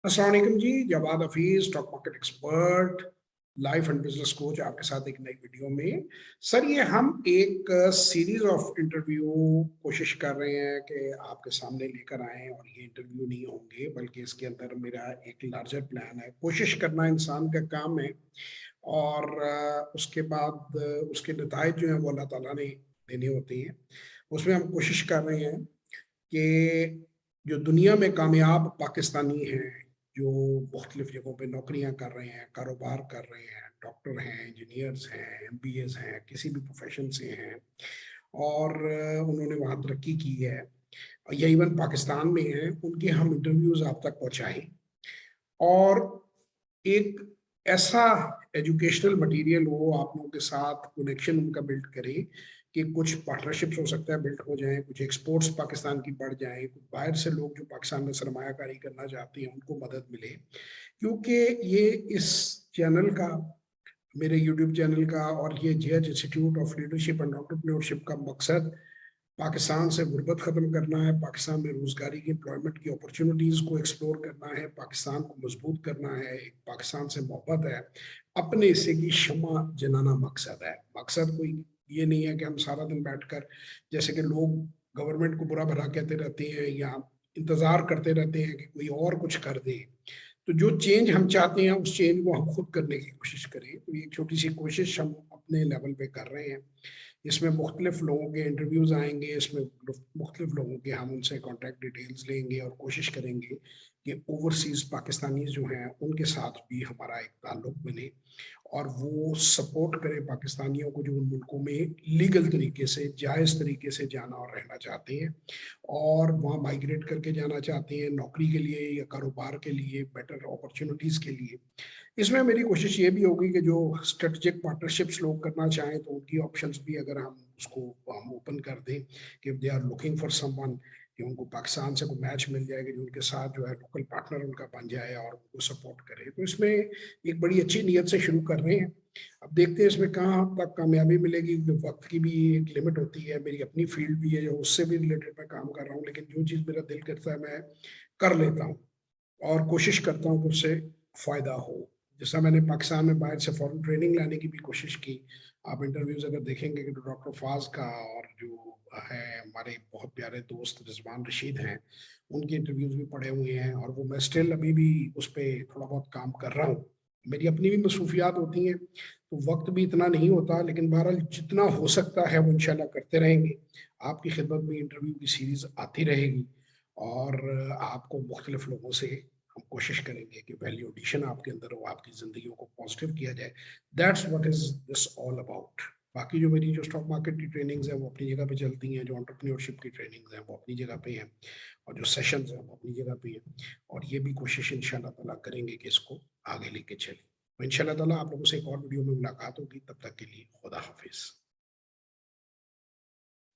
अस्सलाम वालेकुम जी, Jawad Hafeez, stock market expert, life and business coach, आपके साथ एक नई वीडियो में। सर, ये हम एक सीरीज ऑफ इंटरव्यू कोशिश कर रहे हैं कि आपके सामने लेकर आए, और ये इंटरव्यू नहीं होंगे बल्कि इसके अंदर मेरा एक लार्जर प्लान है। कोशिश करना इंसान का काम है, और उसके बाद उसके नताइज जो हैं वो अल्लाह ताला ने देने होते हैं। उसमें हम कोशिश कर रहे हैं कि जो दुनिया में कामयाब पाकिस्तानी हैं, जो मुख्तलिफ जगहों पे नौकरियां कर रहे हैं, कारोबार कर रहे हैं, डॉक्टर हैं, इंजीनियर्स हैं, एमबीएस हैं, किसी भी प्रोफेशन से हैं, और उन्होंने वहाँ तरक्की की है या इवन पाकिस्तान में हैं, उनके हम इंटरव्यूज आप तक पहुँचाएं, और एक ऐसा एजुकेशनल मटेरियल हो, आप लोगों के साथ कनेक्शन उनका बिल्ड करे कि कुछ पार्टनरशिप्स हो सकता है बिल्ड हो जाएं, कुछ एक्सपोर्ट्स पाकिस्तान की बढ़ जाएं, कुछ बाहर से लोग जो पाकिस्तान में सरमायाकारी करना चाहते हैं उनको मदद मिले। क्योंकि ये इस चैनल का, मेरे यूट्यूब चैनल का, और ये JH institute of leadership and entrepreneurship का मकसद पाकिस्तान से गुर्बत ख़त्म करना है, पाकिस्तान में रोज़गारी की, एम्प्लॉयमेंट की अपॉर्चुनिटीज़ को एक्सप्लोर करना है, पाकिस्तान को मजबूत करना है, एक पाकिस्तान से मोहब्बत है, अपने हिस्से की शम्मा जलाना मकसद है। मकसद कोई ये नहीं है कि हम सारा दिन बैठकर, जैसे कि लोग गवर्नमेंट को बुरा भला कहते रहते हैं या इंतज़ार करते रहते हैं कि कोई और कुछ कर दे। तो जो चेंज हम चाहते हैं उस चेंज को हम खुद करने की कोशिश करें। तो एक छोटी सी कोशिश हम अपने लेवल पे कर रहे हैं। इसमें मुख्तलिफ लोगों के इंटरव्यूज आएंगे, इसमें मुख्तलिफ लोगों के हम उनसे कॉन्टैक्ट डिटेल्स लेंगे और कोशिश करेंगे कि ओवरसीज पाकिस्तानी जो हैं उनके साथ भी हमारा एक ताल्लुक बने, और वो सपोर्ट करें पाकिस्तानियों को जो उन मुल्कों में लीगल तरीके से, जायज़ तरीके से जाना और रहना चाहते हैं, और वहाँ माइग्रेट करके जाना चाहते हैं नौकरी के लिए या कारोबार के लिए, बेटर अपॉर्चुनिटीज़ के लिए। इसमें मेरी कोशिश ये भी होगी कि जो स्ट्रेटेजिक पार्टनरशिप्स लोग करना चाहें तो उनकी ऑप्शंस भी अगर हम उसको हम ओपन कर दें कि they are looking for someone, कि उनको पाकिस्तान से कोई मैच मिल जाएगा जो उनके साथ जो है लोकल पार्टनर उनका बन जाए और उनको सपोर्ट करे। तो इसमें एक बड़ी अच्छी नीयत से शुरू कर रहे हैं। अब देखते हैं इसमें कहाँ तक कामयाबी मिलेगी, क्योंकि वक्त की भी एक लिमिट होती है। मेरी अपनी फील्ड भी है जो उससे भी रिलेटेड मैं काम कर रहा हूँ, लेकिन जो चीज़ मेरा दिल करता है मैं कर लेता हूँ, और कोशिश करता हूँ कि उससे फ़ायदा हो। जैसा मैंने पाकिस्तान में बाहर से फॉरेन ट्रेनिंग लाने की भी कोशिश की। आप इंटरव्यूज अगर देखेंगे कि डॉक्टर फाज का, और जो है हमारे बहुत प्यारे दोस्त रिजवान रशीद हैं, उनके इंटरव्यूज भी पड़े हुए हैं, और वो मैं स्टिल अभी भी उस पर थोड़ा बहुत काम कर रहा हूँ। मेरी अपनी भी मसरूफियात होती हैं तो वक्त भी इतना नहीं होता, लेकिन बहरहाल जितना हो सकता है वो इंशाल्लाह करते रहेंगे। आपकी खिदमत में इंटरव्यू की सीरीज आती रहेगी, और आपको मुख्तलिफ लोगों से हम कोशिश करेंगे कि वैल्यू एडिशन आपके अंदर हो, आपकी जिंदगी को पॉजिटिव किया जाए। That's what is this all about. बाकी जो मेरी जो स्टॉक मार्केट की ट्रेनिंग्स हैं वो अपनी जगह पे चलती हैं, जो एंटरप्रेन्योरशिप की ट्रेनिंग्स हैं वो अपनी जगह पे हैं, और जो सेशंस हैं वो अपनी जगह पे हैं, और ये भी कोशिश इंशाल्लाह ताला करेंगे कि इसको आगे लेके चलें। तो इंशाल्लाह ताला आप लोगों से एक और वीडियो में मुलाकात होगी। तब तक के लिए खुदा हाफिज।